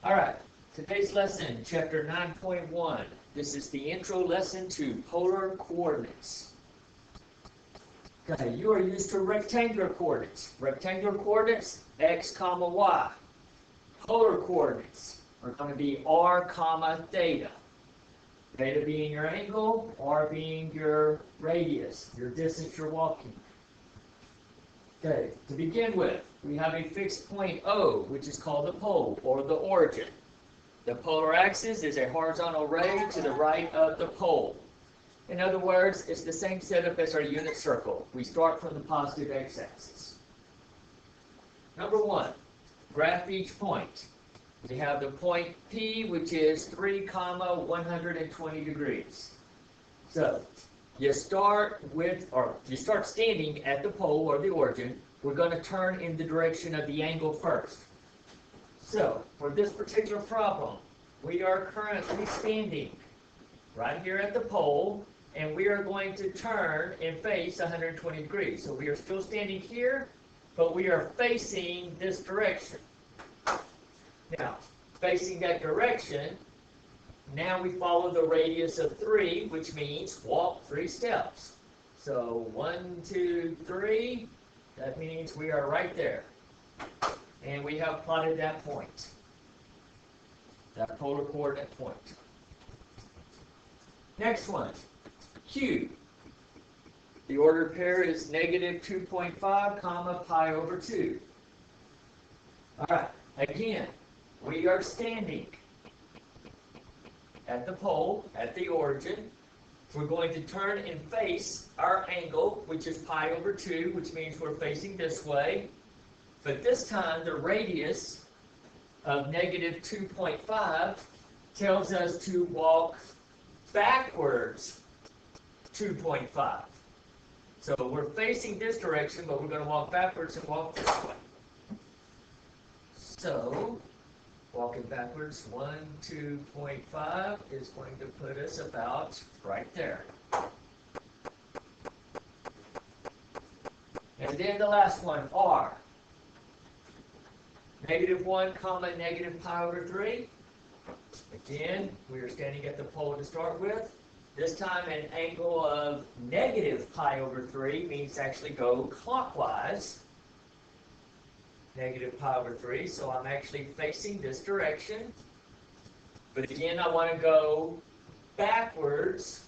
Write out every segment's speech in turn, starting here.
All right, today's lesson, chapter 9.1. This is the intro lesson to polar coordinates. Okay, you are used to rectangular coordinates. Rectangular coordinates, x comma y. Polar coordinates are going to be r comma theta. Theta being your angle, r being your radius, your distance you're walking. Okay, to begin with, we have a fixed point O, which is called the pole, or the origin. The polar axis is a horizontal ray to the right of the pole. In other words, it's the same setup as our unit circle. We start from the positive x-axis. Number one, graph each point. We have the point P, which is 3, 120 degrees. So, you start standing at the pole or the origin. We're going to turn in the direction of the angle first. So, for this particular problem, we are currently standing right here at the pole, and we are going to turn and face 120 degrees. So we are still standing here, but we are facing this direction. Now, facing that direction, now we follow the radius of 3, which means walk 3 steps. So 1, 2, 3, that means we are right there. And we have plotted that point, that polar coordinate point. Next one, Q. The ordered pair is negative 2.5, pi over 2. All right, again, we are standing at the pole, at the origin. We're going to turn and face our angle, which is pi over 2, which means we're facing this way. But this time, the radius of negative 2.5 tells us to walk backwards 2.5. So we're facing this direction, but we're going to walk backwards and walk this way. So, walking backwards, 2.5 is going to put us about right there. And then the last one, R. Negative 1, negative pi over 3. Again, we are standing at the pole to start with. This time an angle of negative pi over 3 means actually go clockwise. Negative pi over 3, so I'm actually facing this direction. But again, I want to go backwards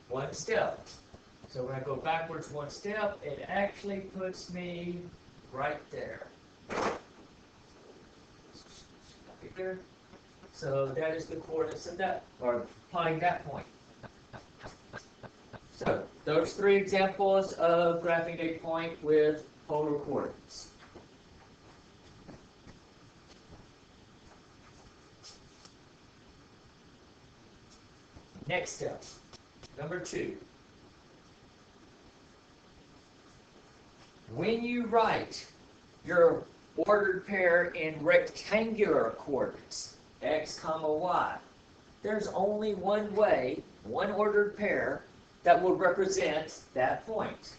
1 step. So when I go backwards 1 step, it actually puts me right there. So that is the coordinates of that, or applying that point. So those 3 examples of graphing a point with polar coordinates. Next step, number 2. When you write your ordered pair in rectangular coordinates, x, y, there's only one way, one ordered pair, that will represent that point.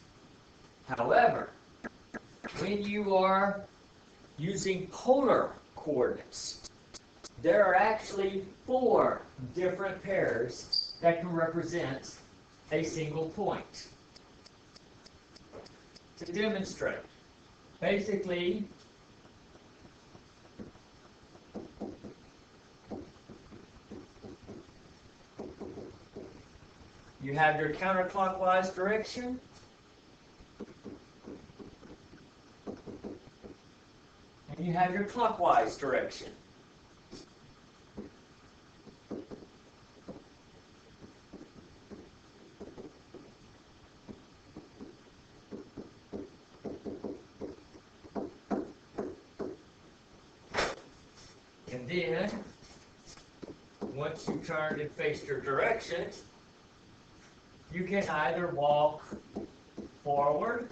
However, when you are using polar coordinates, there are actually 4 different pairs that can represent a single point. To demonstrate, basically, you have your counterclockwise direction, and you have your clockwise direction. And then, once you turned and faced your direction, you can either walk forward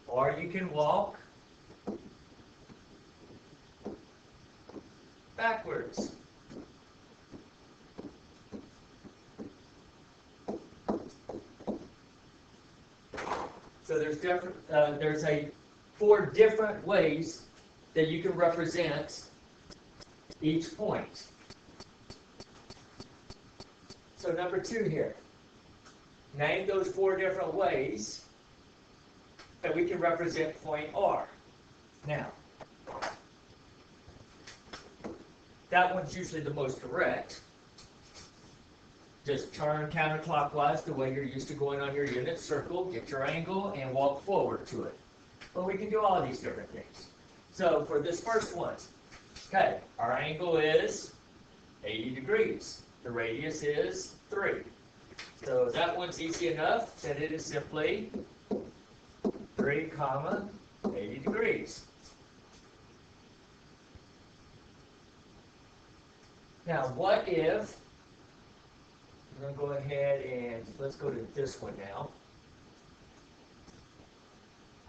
or you can walk backwards. So there's 4 different ways that you can represent each point. So number 2 here. Name those 4 different ways that we can represent point R. Now, that one's usually the most direct. Just turn counterclockwise the way you're used to going on your unit, circle, get your angle, and walk forward to it. But we can do all these different things. So for this first one, okay, our angle is 80 degrees. The radius is 3. So that one's easy enough that it is simply 3 comma 80 degrees. Now what if, I'm going to go ahead and let's go to this one now.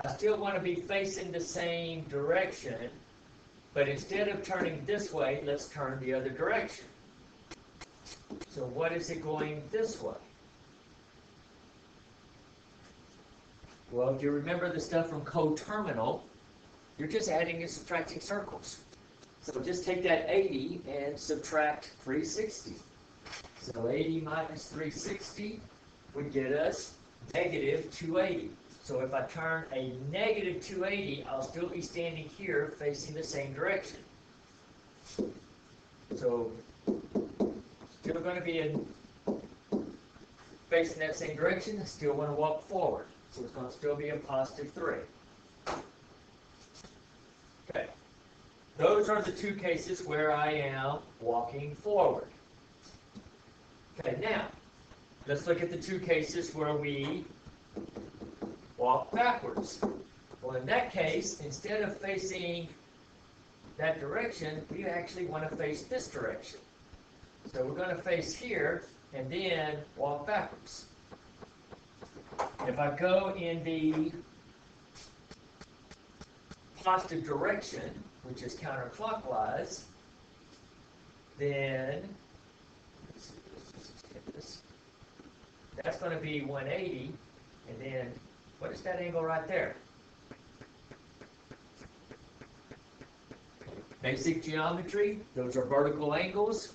I still want to be facing the same direction, but instead of turning this way, let's turn the other direction. So what is it going this way? Well, if you remember the stuff from coterminal, you're just adding and subtracting circles. So just take that 80 and subtract 360. So 80 minus 360 would get us negative 280. So if I turn a negative 280, I'll still be standing here facing the same direction. So still going to be facing that same direction, still want to walk forward. So it's going to still be a positive 3. Okay. Those are the 2 cases where I am walking forward. Okay, now, let's look at the 2 cases where we walk backwards. Well, in that case, instead of facing that direction, we actually want to face this direction. So we're going to face here and then walk backwards. If I go in the positive direction, which is counterclockwise, then that's going to be 180, and then what is that angle right there? Basic geometry, those are vertical angles.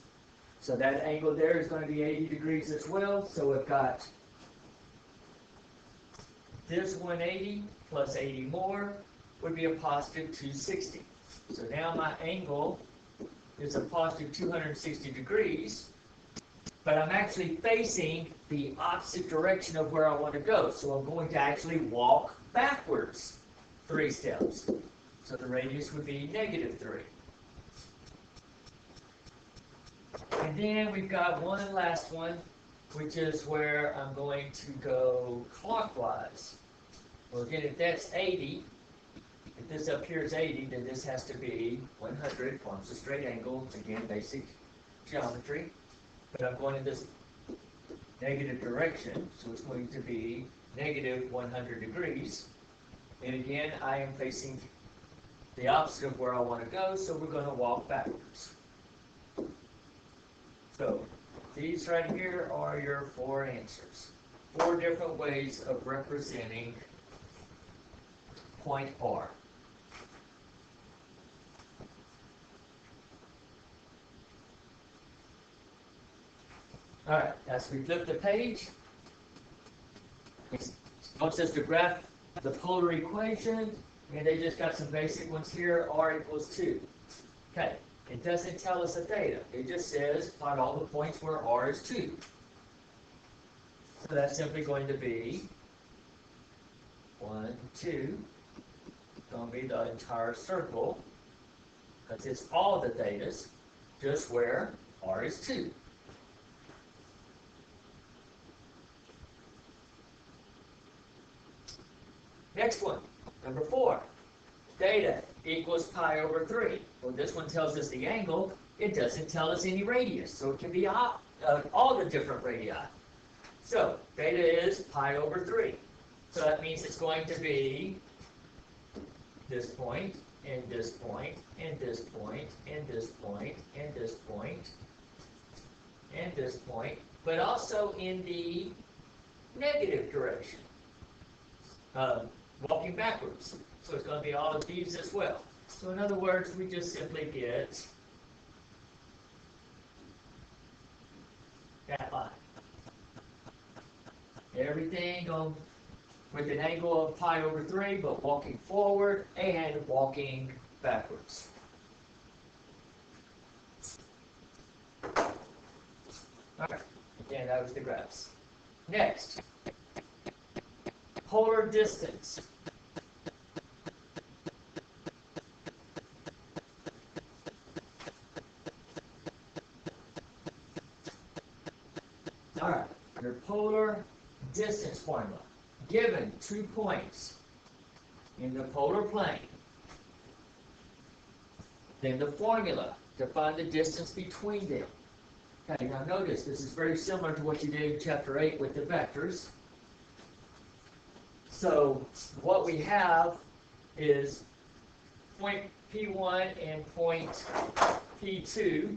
So that angle there is going to be 80 degrees as well. So we've got this 180 plus 80 more would be a positive 260. So now my angle is a positive 260 degrees, but I'm actually facing the opposite direction of where I want to go. So I'm going to actually walk backwards 3 steps. So the radius would be negative 3. And then we've got one last one, which is where I'm going to go clockwise. Well, again, if that's 80, if this up here is 80, then this has to be 100, forms a straight angle. Again, basic geometry. But I'm going in this negative direction, so it's going to be negative 100 degrees. And again, I am facing the opposite of where I want to go, so we're going to walk backwards. So these right here are your 4 answers. 4 different ways of representing point R. All right, as we flip the page, it wants us to graph the polar equation, and they just got some basic ones here, R equals 2. Okay, it doesn't tell us a theta. It just says find all the points where R is 2. So that's simply going to be 1, 2. It's going to be the entire circle, because it's all the thetas, just where R is 2. Next one, number 4. Theta equals pi over 3. Well, this one tells us the angle. It doesn't tell us any radius, so it can be all the different radii. So theta is pi over 3. So that means it's going to be this point, and this point, and this point, and this point, and this point, and this point, but also in the negative direction. uh, walking backwards. So it's going to be all of these as well. So in other words, we just simply get that line. Everything on with an angle of pi over 3, but walking forward and walking backwards. All right, again, that was the graphs. Next, polar distance. All right, your polar distance formula. Given 2 points in the polar plane, then the formula to find the distance between them. Okay, now notice this is very similar to what you did in chapter 8 with the vectors. So what we have is point P1 and point P2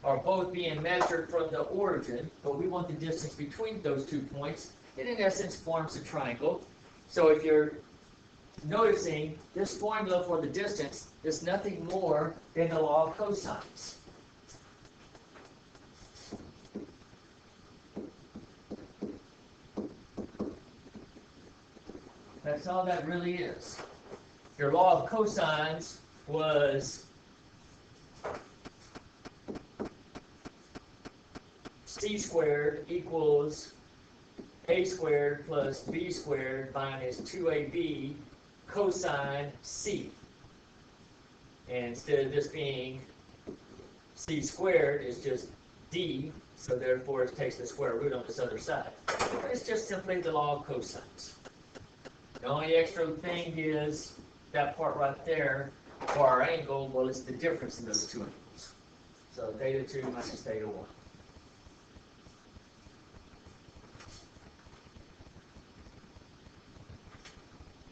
are both being measured from the origin, but we want the distance between those 2 points. It in essence forms a triangle. So if you're noticing, this formula for the distance is nothing more than the law of cosines. That's all that really is. Your law of cosines was c squared equals a squared plus b squared minus 2ab cosine c. And instead of this being c squared, it's just d, so therefore it takes the square root on this other side. It's just simply the law of cosines. The only extra thing is that part right there for our angle, well, it's the difference in those two angles. So theta 2 minus theta 1.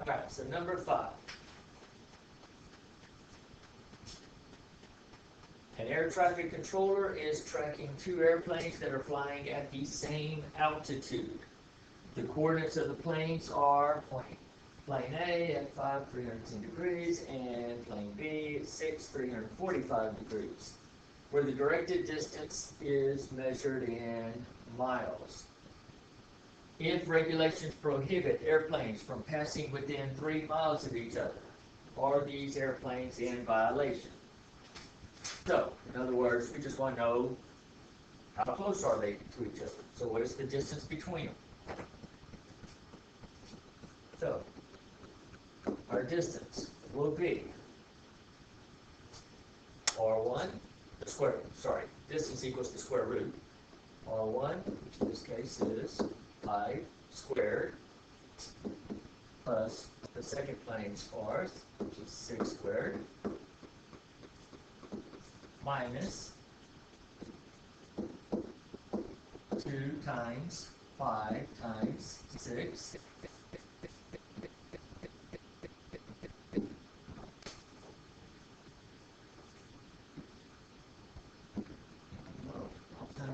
Alright, so number 5. An air traffic controller is tracking 2 airplanes that are flying at the same altitude. The coordinates of the planes are plane A at 5, 310 degrees, and plane B at 6, 345 degrees, where the directed distance is measured in miles. If regulations prohibit airplanes from passing within 3 miles of each other, are these airplanes in violation? So, in other words, we just want to know how close are they to each other. So what is the distance between them? So, our distance will be R1, distance equals the square root. R1, which in this case is 5 squared, plus the second plane's r, which is 6 squared, minus 2 times 5 times 6.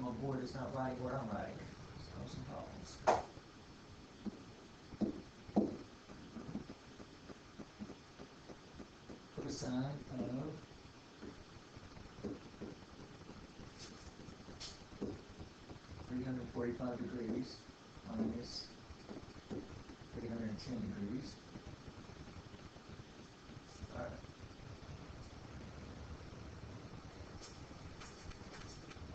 My board is not writing what I'm writing. So some problems. Cosine of 345 degrees minus 310 degrees. All right.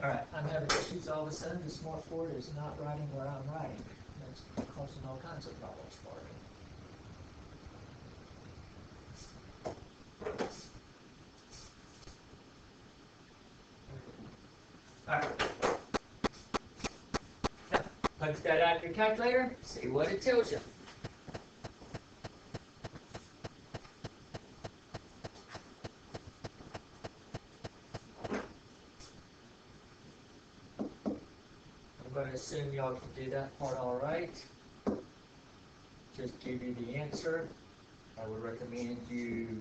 All right, I'm having issues all of a sudden. The smartboard is not writing what I'm writing. That's causing all kinds of problems for me. All right. Now, punch that out in your calculator, see what it tells you. I'm going to assume y'all can do that part all right. Just give you the answer. I would recommend you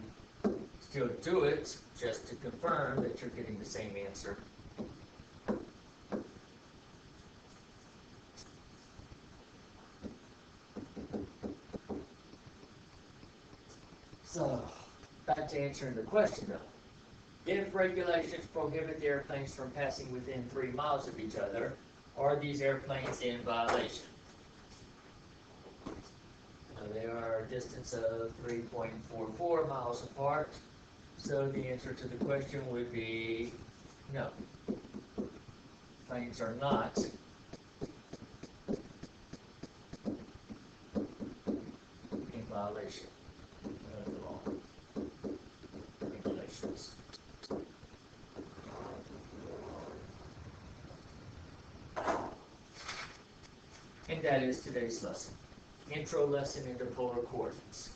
still do it just to confirm that you're getting the same answer. So, back to answering the question though. If regulations prohibit the airplanes from passing within 3 miles of each other, are these airplanes in violation? They are a distance of 3.44 miles apart, so the answer to the question would be no. Planes are not in violation of the law regulations. And that is today's lesson. Intro lesson into polar coordinates.